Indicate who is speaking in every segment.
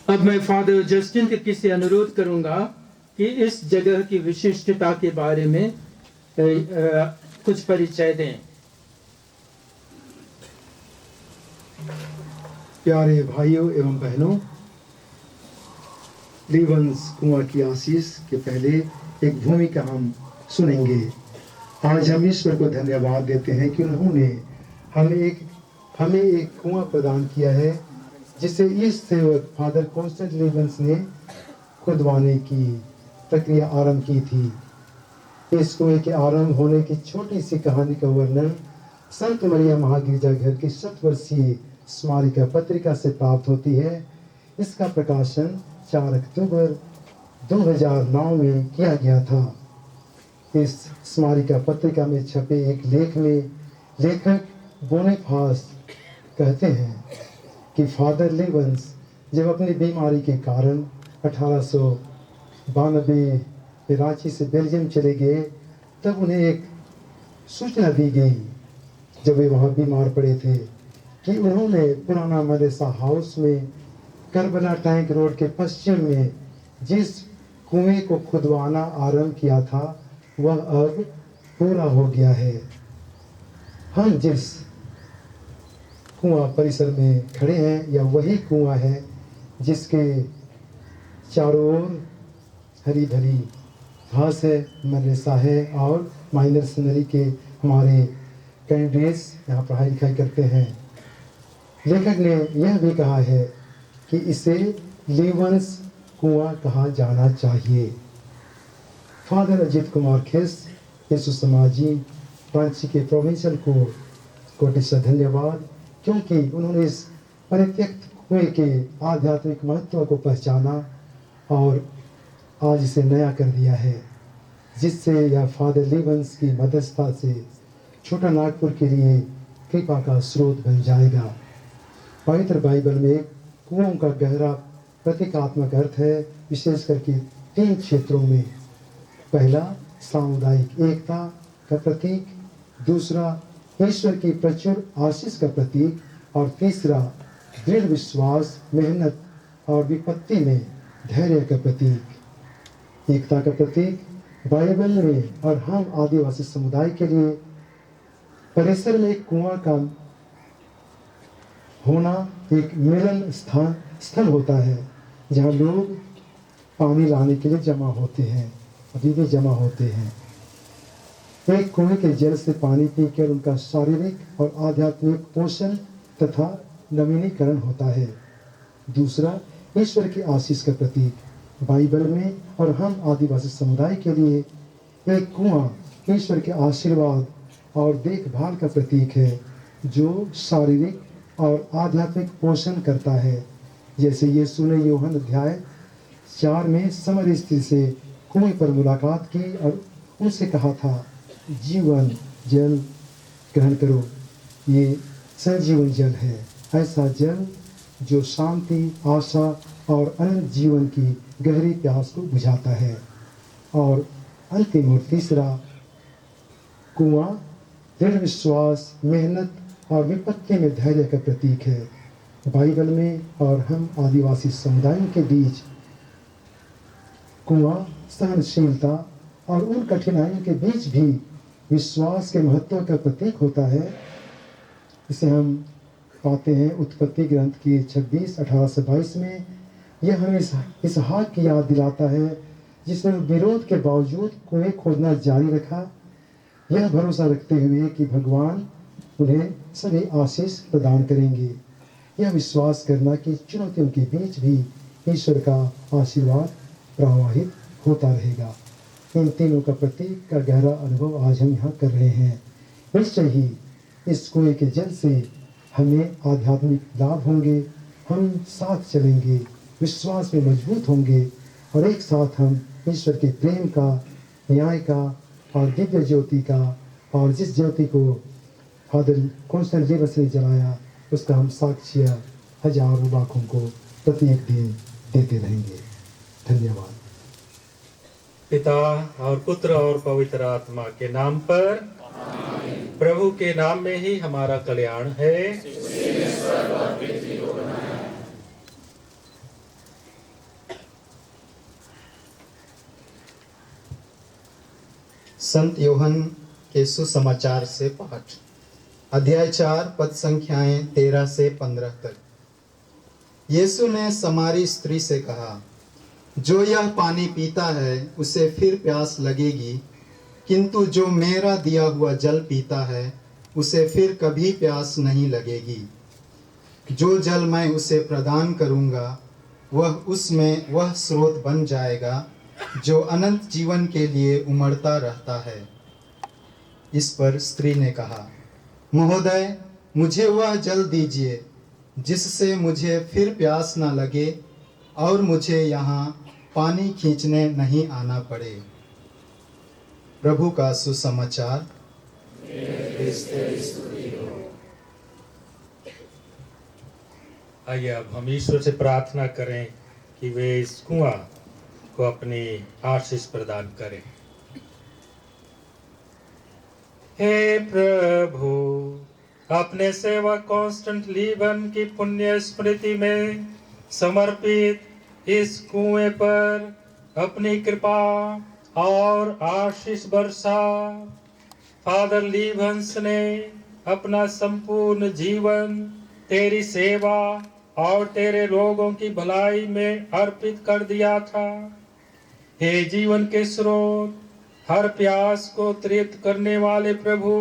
Speaker 1: अब मैं father Justin Tirkey से अनुरोध करूंगा कि इस जगह की विशिष्टता के बारे में कुछ परिचय दें।
Speaker 2: प्यारे भाइयों एवं बहनों, लीवंस कुआं की आशीष के पहले एक भूमिका हम सुनेंगे। आज हम ईश्वर को धन्यवाद देते हैं कि उन्होंने हमें एक कुआं प्रदान किया है, जिसे इस सेवक फादर कॉन्स्टेंट लीवंस ने खुदवाने की प्रक्रिया आरंभ की थी। इस कुएं के आरंभ होने की छोटी सी कहानी का वर्णन संत मरिया महागिरजाघर की 100 वर्षीय स्मारिका पत्रिका से प्राप्त होती है। इसका प्रकाशन 4 अक्टूबर 2009 में किया गया था। इस स्मारिका पत्रिका में छपे एक लेख में लेखक बोनेफास कहते हैं कि फादर लीवंस जब अपनी बीमारी के कारण 1892 में रांची से बेल्जियम चले गए, तब उन्हें एक सूचना दी गई जब वे वहाँ बीमार पड़े थे कि उन्होंने पुराना मदरसा हाउस में करबला टैंक रोड के पश्चिम में जिस कुएं को खुदवाना आरंभ किया था वह अब पूरा हो गया है। हम जिस कुआं परिसर में खड़े हैं यह वही कुआं है जिसके चारों ओर हरी भरी घास है, मदरसा है और माइनर सेमिनरी के हमारे कैंडिडेट्स यहाँ पढ़ाई लिखाई करते हैं। लेखक ने यह भी कहा है कि इसे लीवंस कुआं कहा जाना चाहिए। फादर अजीत कुमार खेस यीशु समाजी रांची के प्रोविंशियल कोटि से धन्यवाद, क्योंकि उन्होंने इस परित्यक्त कुएं के आध्यात्मिक महत्व को पहचाना और आज इसे नया कर दिया है, जिससे यह फादर लीवंस की मध्यस्थता से छोटा नागपुर के लिए कृपा का स्रोत बन जाएगा। पवित्र बाइबल में कुओं का गहरा प्रतीकात्मक अर्थ है, विशेष करके 3 क्षेत्रों में। पहला सामुदायिक एकता का प्रतीक, दूसरा ईश्वर की प्रचुर आशीष का प्रतीक और तीसरा दृढ़ विश्वास, मेहनत और विपत्ति में धैर्य का प्रतीक। एकता का प्रतीक बाइबल में और हम आदिवासी समुदाय के लिए परिसर में एक कुआं का होना एक मिलन स्थल होता है, जहाँ लोग पानी लाने के लिए जमा होते हैं, अभी भी जमा होते हैं। एक कुएं के जल से पानी पीकर उनका शारीरिक और आध्यात्मिक पोषण तथा नवीनीकरण होता है। दूसरा ईश्वर की आशीष का प्रतीक, बाइबल में और हम आदिवासी समुदाय के लिए एक कुआं ईश्वर के आशीर्वाद और देखभाल का प्रतीक है, जो शारीरिक और आध्यात्मिक पोषण करता है। जैसे यीशु ने यूहन्ना अध्याय 4 में समर स्त्री से कुएं पर मुलाकात की और उनसे कहा था, जीवन जल ग्रहण करो, ये सजीवन जल है, ऐसा जल जो शांति, आशा और अनंत जीवन की गहरी प्यास को बुझाता है। और अंतिम और तीसरा कुआं दृढ़ विश्वास, मेहनत और विपत्ति में धैर्य का प्रतीक है। बाइबल में और हम आदिवासी समुदायों के बीच कुआं सहनशीलता और उन कठिनाइयों के बीच भी विश्वास के महत्व का प्रतीक होता है। इसे हम पाते हैं उत्पत्ति ग्रंथ की 26:18 से 22 में। यह हमें इसहाक की याद दिलाता है, जिसने विरोध के बावजूद कुएं खोदना जारी रखा, यह भरोसा रखते हुए कि भगवान उन्हें सभी आशीष प्रदान करेंगे। यह विश्वास करना कि चुनौतियों के बीच भी ईश्वर का आशीर्वाद प्रवाहित होता रहेगा। इन तीनों का प्रतीक का गहरा अनुभव आज हम यहाँ कर रहे हैं। निश्चय ही इस कुएं के जल से हमें आध्यात्मिक लाभ होंगे, हम साथ चलेंगे, विश्वास में मजबूत होंगे और एक साथ हम ईश्वर के प्रेम का, न्याय का और दिव्य ज्योति का, और जिस ज्योति को फादर कॉन्स्टेंट जेबस ने जलाया उसका हम साक्ष्य हजारों लाखों को प्रत्येक दिन देते रहेंगे। धन्यवाद।
Speaker 1: पिता और पुत्र और पवित्र आत्मा के नाम पर, प्रभु के नाम में ही हमारा कल्याण है।
Speaker 3: संत योहन के सुसमाचार से पाठ, अध्याय 4 पद संख्याएं 13 से 15 तक। यीशु ने समारी स्त्री से कहा, जो यह पानी पीता है उसे फिर प्यास लगेगी, किंतु जो मेरा दिया हुआ जल पीता है उसे फिर कभी प्यास नहीं लगेगी। जो जल मैं उसे प्रदान करूंगा वह उसमें वह स्रोत बन जाएगा जो अनंत जीवन के लिए उमड़ता रहता है। इस पर स्त्री ने कहा, महोदय, मुझे वह जल दीजिए जिससे मुझे फिर प्यास न लगे और मुझे यहाँ पानी खींचने नहीं आना पड़े। प्रभु का सुसमाचार।
Speaker 1: आइए अब हम ईश्वर से प्रार्थना करें कि वे इस कुआं को अपनी आशीष प्रदान करें। हे प्रभु, अपने सेवक कॉन्स्टेंट लीवन की पुण्य स्मृति में समर्पित इस कुएं पर अपनी कृपा और आशीष बरसा। फादर लीवंस ने अपना संपूर्ण जीवन तेरी सेवा और तेरे लोगों की भलाई में अर्पित कर दिया था। हे जीवन के स्रोत, हर प्यास को तृप्त करने वाले प्रभु,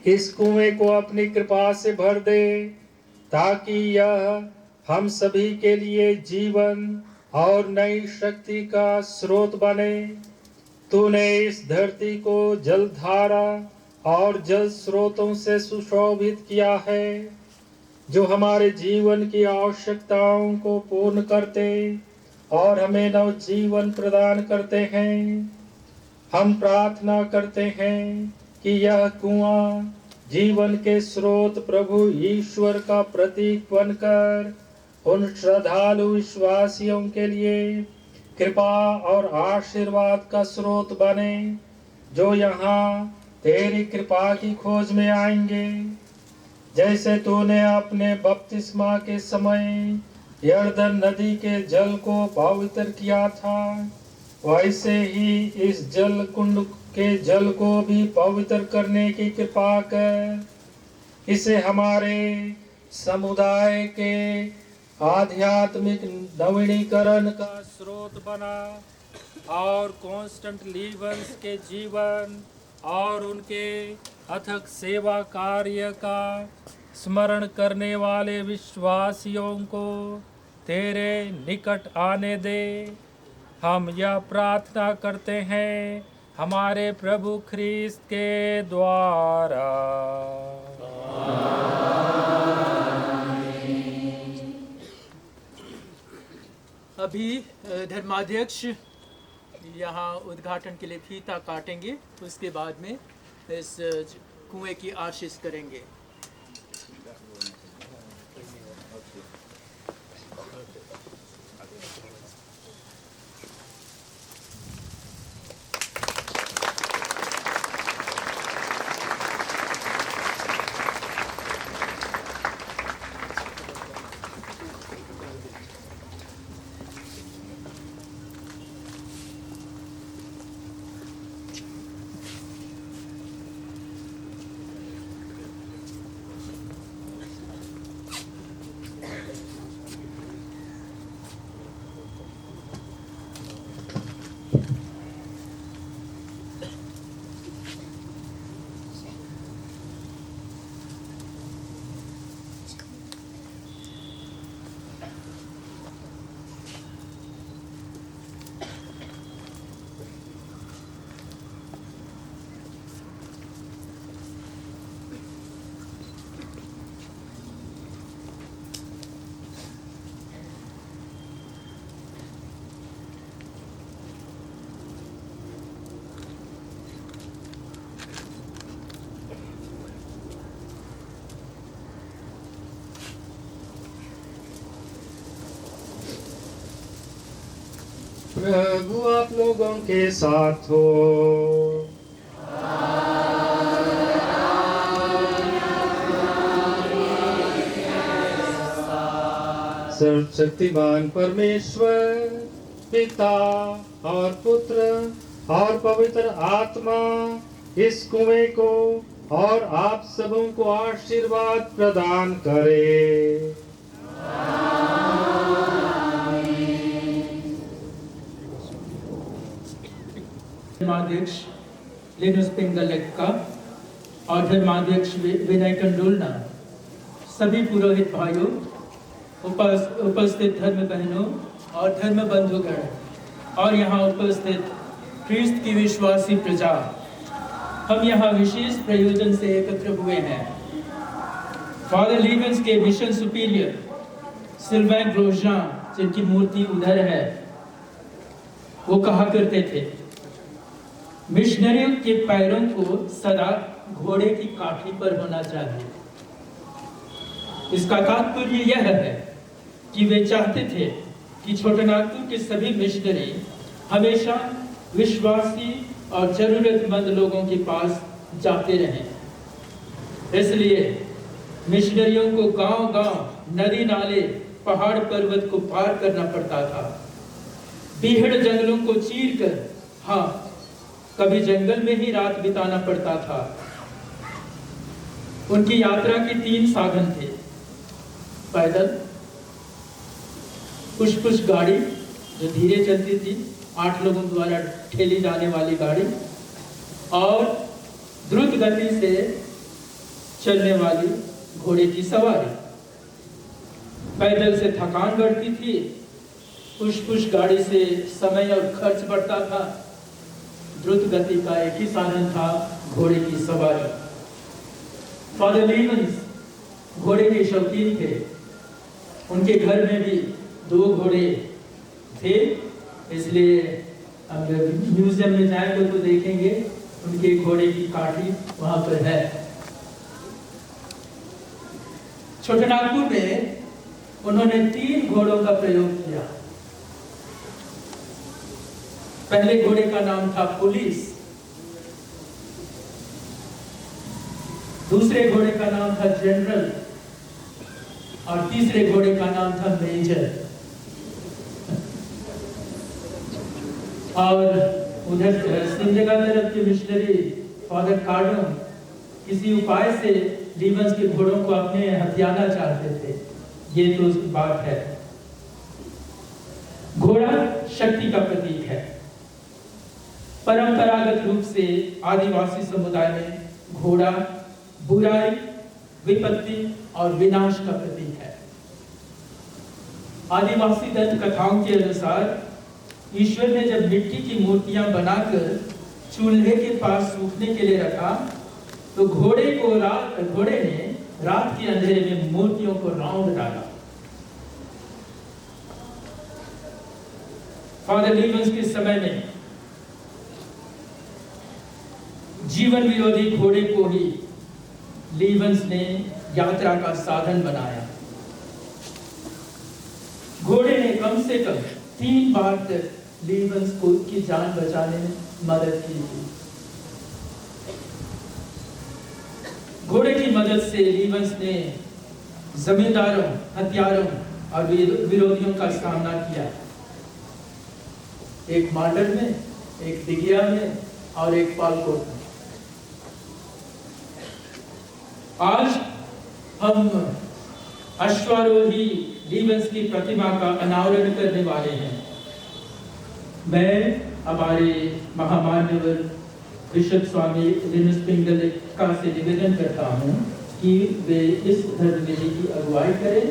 Speaker 1: इस कुएं को अपनी कृपा से भर दे ताकि यह हम सभी के लिए जीवन और नई शक्ति का स्रोत बने। तूने इस धरती को जलधारा और जल स्रोतों से सुशोभित किया है जो हमारे जीवन की आवश्यकताओं को पूर्ण करते और हमें नव जीवन प्रदान करते हैं। हम प्रार्थना करते हैं कि यह कुआं जीवन के स्रोत प्रभु ईश्वर का प्रतीक बनकर उन श्रद्धालु विश्वासियों के लिए कृपा और आशीर्वाद का स्रोत बने जो यहाँ तेरी कृपा की खोज में आएंगे। जैसे तूने अपने बपतिस्मा के समय यर्दन नदी के जल को पवित्र किया था, वैसे ही इस जल कुंड के जल को भी पवित्र करने की कृपा कर इसे हमारे समुदाय के आध्यात्मिक नवीनीकरण का स्रोत बना और कॉन्स्टेंट लीवंस के जीवन और उनके अथक सेवा कार्य का स्मरण करने वाले विश्वासियों को तेरे निकट आने दे। हम यह प्रार्थना करते हैं हमारे प्रभु ख्रीस्त के द्वारा।
Speaker 4: अभी धर्माध्यक्ष यहाँ उद्घाटन के लिए फीता काटेंगे, उसके बाद में इस कुएं की आशीष करेंगे।
Speaker 1: प्रभु आप लोगों के साथ हो। सर्वशक्तिमान परमेश्वर पिता और पुत्र और पवित्र आत्मा इस कुएं को और आप सबों को आशीर्वाद प्रदान करे।
Speaker 4: धर्माध्यक्ष लिनुस पिंगलेक्का और धर्माध्यक्ष विनय कंडोलना, सभी पुरोहित भाइयों, उपस्थित धर्म बहनों और धर्म बंधुगण और यहाँ उपस्थित ख्रिस्त की विश्वासी प्रजा, हम यहाँ विशेष प्रयोजन से एकत्र हुए हैं। फादर लीवेंस के मिशन सुपीरियर सिल्वैन ग्रोजा, जिनकी मूर्ति उधर है, वो कहा करते थे, मिशनरियों के पैरों को सदा घोड़े की काठी पर होना चाहिए। इसका तात्पर्य यह है कि वे चाहते थे कि छोटानागपुर के सभी मिशनरी हमेशा विश्वासी और जरूरतमंद लोगों के पास जाते रहें। इसलिए मिशनरियों को गांव-गांव, नदी नाले, पहाड़ पर्वत को पार करना पड़ता था। बीहड़ जंगलों को चीरकर, हाँ, कभी जंगल में ही रात बिताना पड़ता था। उनकी यात्रा के 3 साधन थे, पैदल, पुष्प गाड़ी जो धीरे चलती थी, 8 लोगों द्वारा ठेली जाने वाली गाड़ी, और द्रुत गति से चलने वाली घोड़े की सवारी। पैदल से थकान बढ़ती थी, पुष्प गाड़ी से समय और खर्च बढ़ता था। द्रुत गति का एक ही साधन था, घोड़े की सवारी। फादर लीवेंस घोड़े के शौकीन थे। उनके घर में भी 2 घोड़े थे, इसलिए अगर म्यूजियम में जाएंगे तो देखेंगे उनके घोड़े की काठी वहां पर है। छोटानागपुर में उन्होंने 3 घोड़ों का प्रयोग किया। पहले घोड़े का नाम था पुलिस, दूसरे घोड़े का नाम था जनरल और तीसरे घोड़े का नाम था मेजर। और उधर सिंधगा तरफ के मिशनरी फादर कार्डो किसी उपाय से लीवेंस के घोड़ों को अपने हथियाना चाहते थे। ये तो बात है। घोड़ा शक्ति का प्रतीक है। परंपरागत रूप से आदिवासी समुदाय में घोड़ा बुराई, विपत्ति और विनाश का प्रतीक है। आदिवासी दंत कथाओं के अनुसार ईश्वर ने जब मिट्टी की मूर्तियां बनाकर चूल्हे के पास सूखने के लिए रखा, तो घोड़े ने रात के अंधेरे में मूर्तियों को रौंद डाला। फादर लीवेंस के समय में जीवन विरोधी घोड़े को ही लीवेंस ने यात्रा का साधन बनाया। घोड़े ने कम से कम 3 बार तक लीवेंस को की जान बचाने में मदद की थी। घोड़े की मदद से लीवेंस ने जमींदारों, हथियारों और विरोधियों का सामना किया। एक मांडर में, एक दिगिया में और एक पालकोट में। आज हम अश्वारोही लीवेंस की प्रतिमा का अनावरण करने वाले हैं। मैं हमारे महामान्यवर बिशप स्वामी लिनुस पिंगलेक्का से निवेदन करता हूं कि वे इस धर्म विधि की अगुवाई करें।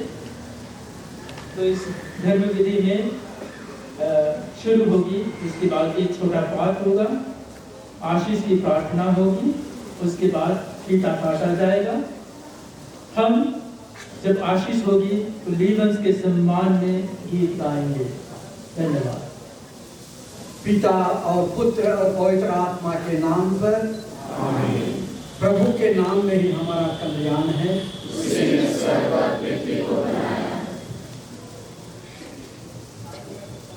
Speaker 4: तो इस धर्म विधि में शुरू होगी, इसके बाद एक छोटा पाठ होगा, आशीष की प्रार्थना होगी, उसके बाद फीता काटा जाएगा। हम जब आशीष होगी तो लीवेंस के सम्मान में गीत गाएंगे। धन्यवाद।
Speaker 5: पिता और पुत्र और पवित्र आत्मा के नाम पर आमीन। प्रभु के नाम में ही हमारा कल्याण है।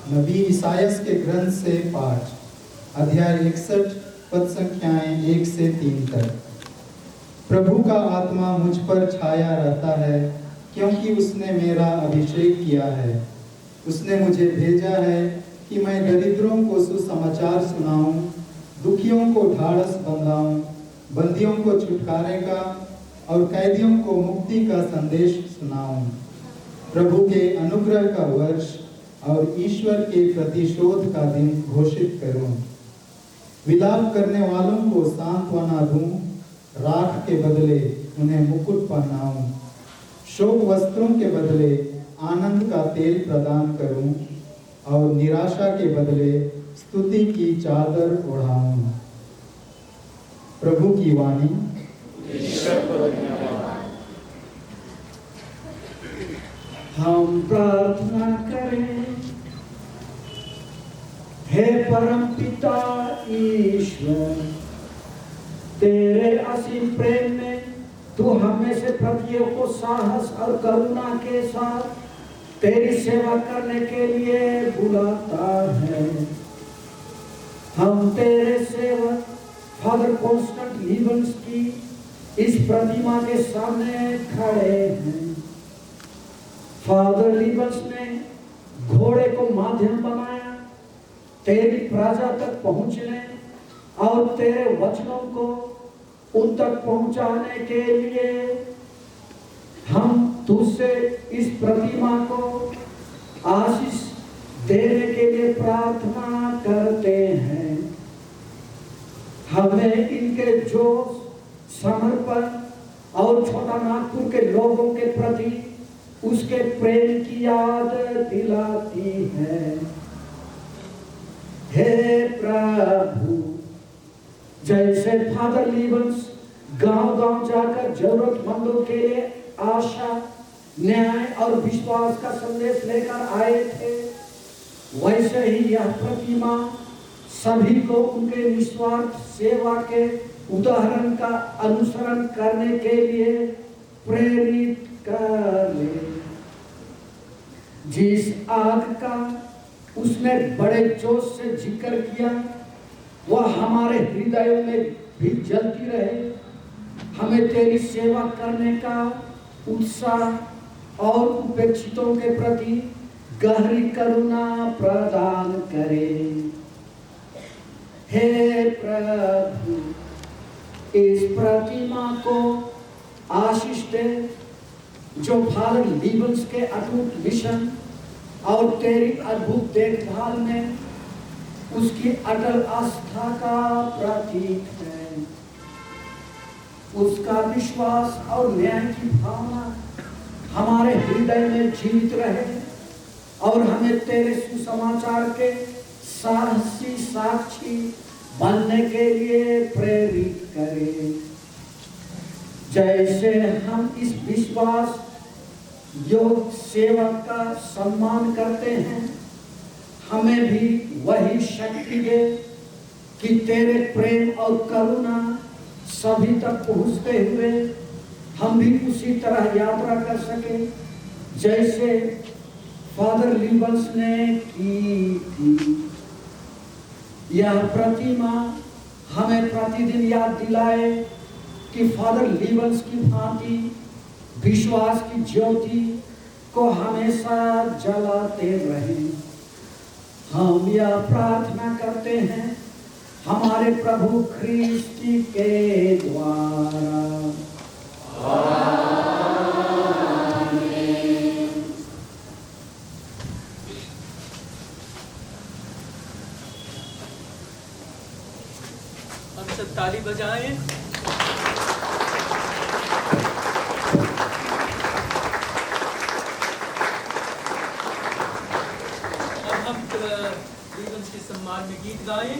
Speaker 3: नबी ईसायास के ग्रंथ से पाठ, अध्याय 61, पद संख्याएं 1 से 3 तक। प्रभु का आत्मा मुझ पर छाया रहता है, क्योंकि उसने मेरा अभिषेक किया है। उसने मुझे भेजा है कि मैं दरिद्रों को सुसमाचार सुनाऊं, दुखियों को ढाढ़स बंधाऊं, बंदियों को छुटकारे का और कैदियों को मुक्ति का संदेश सुनाऊं। प्रभु के अनुग्रह का वर्ष और ईश्वर के प्रतिशोध का दिन घोषित करूं। विलाप करने वालों को सांत्वना दूं, राख के बदले उन्हें मुकुट पहनाऊं, शोक वस्त्रों के बदले आनंद का तेल प्रदान करूं और निराशा के बदले स्तुति की चादर ओढ़ाऊं। प्रभु की वाणी।
Speaker 5: हम प्रार्थना करें। हे परम पिता ईश्वर, तेरे असीम प्रेम में तू हमें से प्रतियों को साहस और करुणा के साथ तेरी सेवा करने के लिए बुलाता है। हम तेरे सेवक फादर कॉन्स्टेंट लीबंस की इस प्रतिमा के सामने खड़े हैं। फादर लीबंस ने घोड़े को माध्यम बनाया तेरी प्रजा तक पहुंचने और तेरे वचनों को उन तक पहुंचाने के लिए। हम तुझसे इस प्रतिमा को आशीष देने के लिए प्रार्थना करते हैं। हमें इनके जोश, समर्पण और छोटा नागपुर के लोगों के प्रति उसके प्रेम की याद दिलाती है। हे प्रभु, जैसे फादर लीबंस गांव-गांव जाकर जरूरतमंदों के लिए आशा, न्याय और विश्वास का संदेश लेकर आए थे, वैसे ही यह प्रतिमा सभी को उनके निस्वार्थ सेवा के उदाहरण का अनुसरण करने के लिए प्रेरित करे। जिस आग का उसने बड़े जोश से जिक्र किया, वह हमारे हृदयों में भी जलती रहे। हमें तेरी सेवा करने का उत्साह और उपेक्षितों के प्रति गहरी करुणा प्रदान करे। हे प्रभु, इस प्रतिमा को आशीष दे जो फादर लीबंस के अटूट मिशन और तेरी अद्भुत देखभाल में उसकी अटल आस्था का प्रतीक है। उसका विश्वास और न्याय की भावना हमारे हृदय में जीवित रहे और हमें तेरे सुसमाचार के साहसी साक्षी बनने के लिए प्रेरित करे। जैसे हम इस विश्वास योग सेवक का सम्मान करते हैं, हमें भी वही शक्ति दे कि तेरे प्रेम और करुणा सभी तक पहुंचते हुए हम भी उसी तरह यात्रा कर सके जैसे फादर लीबंस ने की थी। यह प्रतिमा हमें प्रतिदिन याद दिलाए कि फादर लीबंस की भांति विश्वास की ज्योति को हमेशा जलाते रहें। हम यह प्रार्थना करते हैं हमारे प्रभु ख्रिस्ती के द्वारा।
Speaker 4: हम सब ताली बजाएं। अब हम लीबंस के सम्मान में गीत गाएं।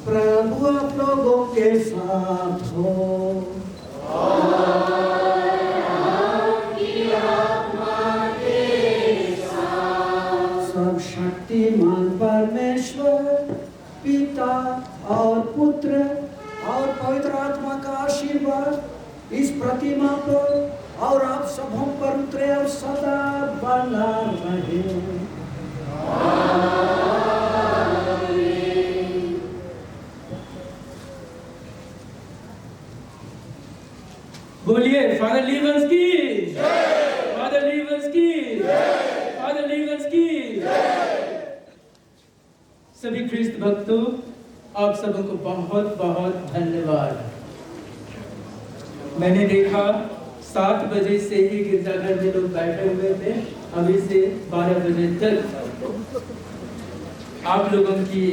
Speaker 5: प्रभु आप लोगों के साथ हो। सब शक्तिमान परमेश्वर पिता और पुत्र और पवित्र आत्मा का आशीर्वाद इस प्रतिमा पर और आप सबों पर उतरे और सदा बना रहे।
Speaker 4: बोलिए फादर लीवंस की, फादर लीवंस की, फादर लीवंस की। सभी ख्रिस्त भक्तों, आप सबको बहुत बहुत धन्यवाद। मैंने देखा 7 बजे से ही गिरजाघर में लोग बैठे हुए थे, अभी से 12 बजे तक। आप लोगों की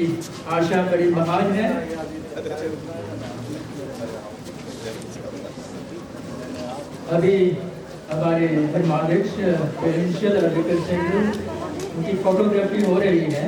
Speaker 4: आशा बड़ी महान है। अभी हमारे धर्माध्यक्ष प्रेसिडेंशियल और विकल उनकी फोटोग्राफी हो रही है।